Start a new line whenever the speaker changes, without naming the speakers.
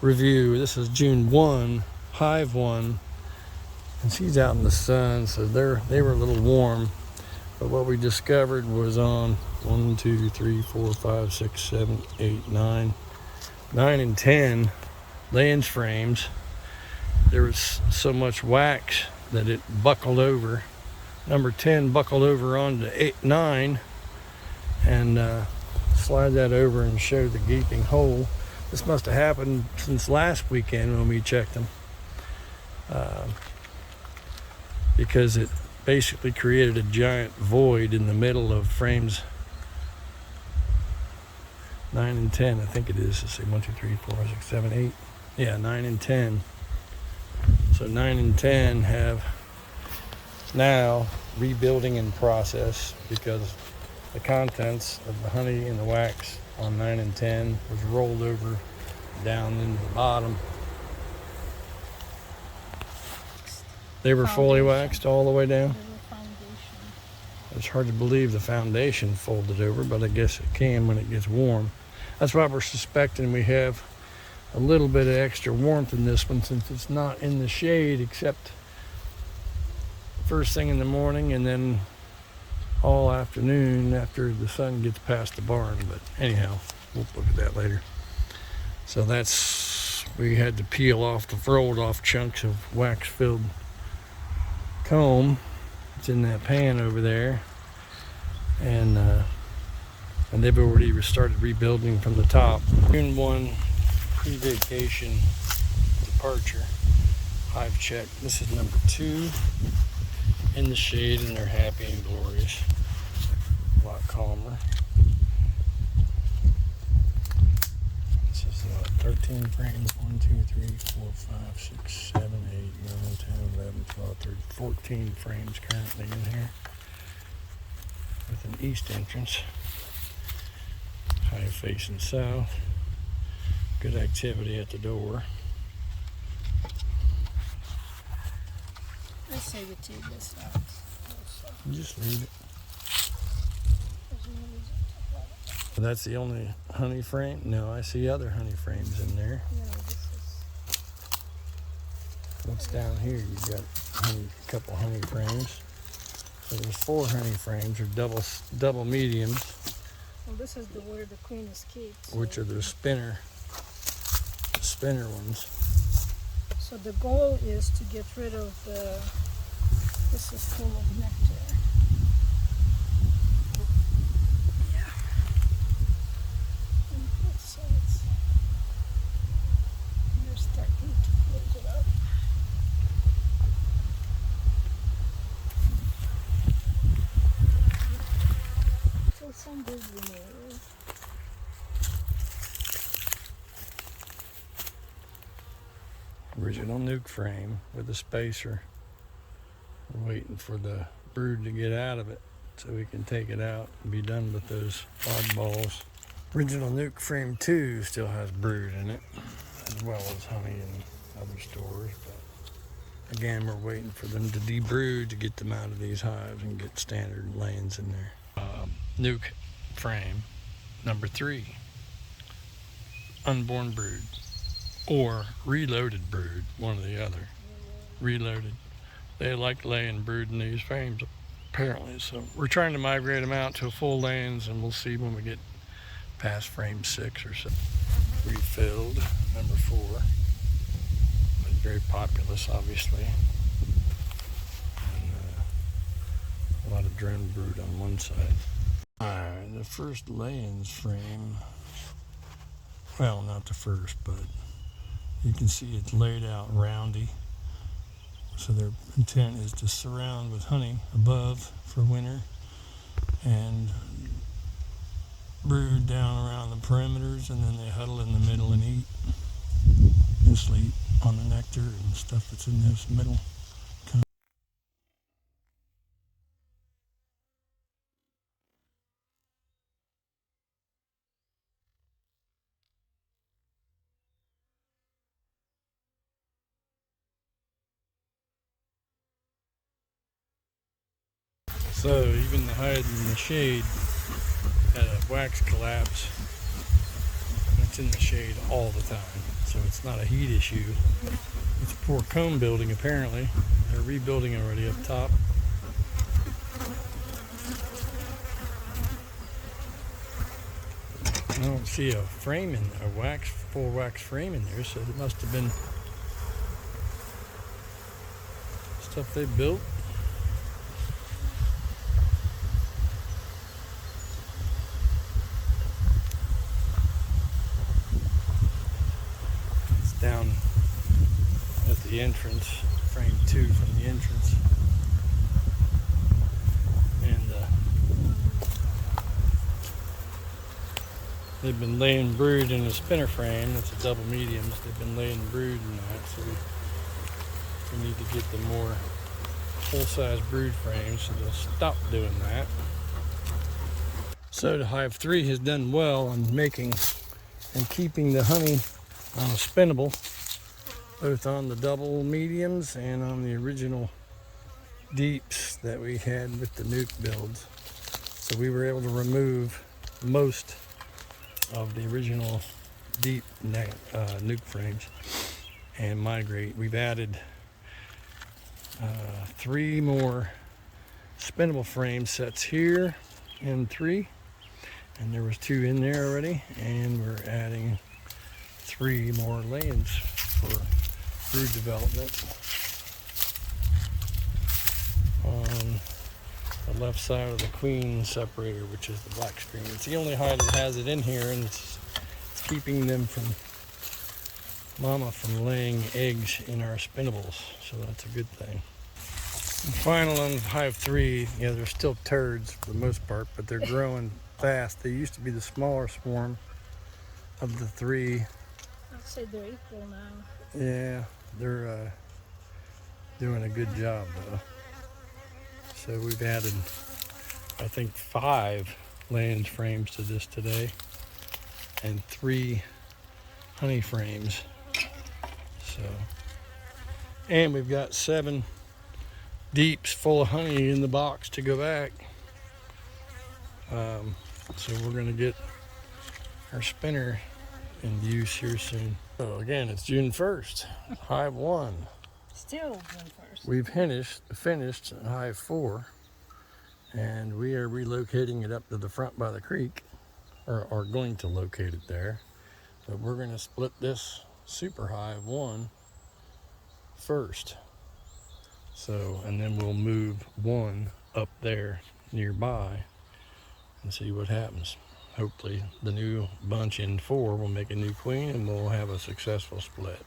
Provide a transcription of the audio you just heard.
review. This is June 1, Hive 1, and she's out in the sun, so they were a little warm. But what we discovered was on 1, 2, 3, 4, 5, 6, 7, 8, 9, 9 and 10 laying frames. There was so much wax that it buckled over. Number 10 buckled over onto 9 and slide that over and show the gaping hole. This must have happened since last weekend when we checked them, because it basically created a giant void in the middle of frames 9 and 10. I think it is. Let's see, 1, 2, 3, 4, 6, 7, 8. Yeah, 9 and 10. So 9 and 10 have now rebuilding in process because the contents of the honey and the wax on 9 and 10 was rolled over down into the bottom. They were fully waxed all the way down. It's hard to believe the foundation folded over, but I guess it can when it gets warm. That's why we're suspecting we have a little bit of extra warmth in this one, since it's not in the shade except first thing in the morning and then all afternoon after the sun gets past the barn. But anyhow, we'll look at that later. So we had to peel off the rolled off chunks of wax filled comb. It's in that pan over there, and they've already started rebuilding from the top. June 1 pre-vacation departure hive check. This is number 2 in the shade, and they're happy and glorious. A lot calmer. This is 13 frames. 1, 2, 3, 4, 5, 6, 7, 8, 9, 10, 11, 12, 13, 14 frames currently in here with an east entrance. Hive facing south. Good activity at the door.
I say we take this out.
Just leave it. That's the only honey frame? No, I see other honey frames in there.
No, this is...
What's down here? You've got a couple honey frames. So there's 4 honey frames, or double mediums.
Well, this is where the queen escaped. So
Which are the spinner ones.
So the goal is to get rid of the... This is full of nectar. Yeah. On both sides. You're starting to close it up. So some will remove.
Original nuke frame with a spacer. We're waiting for the brood to get out of it so we can take it out and be done with those oddballs. Original nuke frame 2 still has brood in it, as well as honey in other stores. But again, we're waiting for them to debrood to get them out of these hives and get standard layings in there. Nuke frame number 3, unborn brood. Or reloaded brood, one or the other. Reloaded. They like laying brood in these frames, apparently. So we're trying to migrate them out to a full layings, and we'll see when we get past frame 6 or so. Refilled, number 4. But very populous, obviously. And a lot of drone brood on one side. Alright, the first layings frame. Well, not the first, but you can see it's laid out roundy. So their intent is to surround with honey above for winter and brood down around the perimeters, and then they huddle in the middle and eat and sleep on the nectar and stuff that's in this middle. So even the hive in the shade had a wax collapse. It's in the shade all the time, so it's not a heat issue. It's a poor cone building apparently. They're rebuilding already up top. I don't see a frame in a full wax frame in there, so it must have been stuff they built. It's down at the entrance, frame 2 from the entrance. And they've been laying brood in a spinner frame. That's a double mediums. They've been laying brood in that, so we need to get the more full-size brood frames, so they'll stop doing that. So the Hive 3 has done well on making and keeping the honey on a spinnable, both on the double mediums and on the original deeps that we had with the nuke builds. So we were able to remove most of the original deep nuke frames and migrate. We've added 3 more spinnable frame sets here in 3, and there was 2 in there already, and we're adding 3 more layings for brood development on the left side of the queen separator, which is the black screen. It's the only hive that has it in here, and it's keeping them from mama from laying eggs in our spinnables, so that's a good thing. And final on Hive 3, yeah, they're still turds for the most part, but they're growing fast. They used to be the smaller swarm of the 3.
I'd say they're equal now.
Yeah, they're doing a good job though. So we've added, I think, 5 land frames to this today and 3 honey frames. So, and we've got 7 deeps full of honey in the box to go back. So we're gonna get our spinner in use here soon. So again, it's June 1st, Hive 1.
Still June 1st.
We've finished Hive 4, and we are relocating it up to the front by the creek, or are going to locate it there. But we're gonna split this Super Hive 1 first. So, and then we'll move 1 up there nearby and see what happens. Hopefully the new bunch in 4 will make a new queen and we'll have a successful split.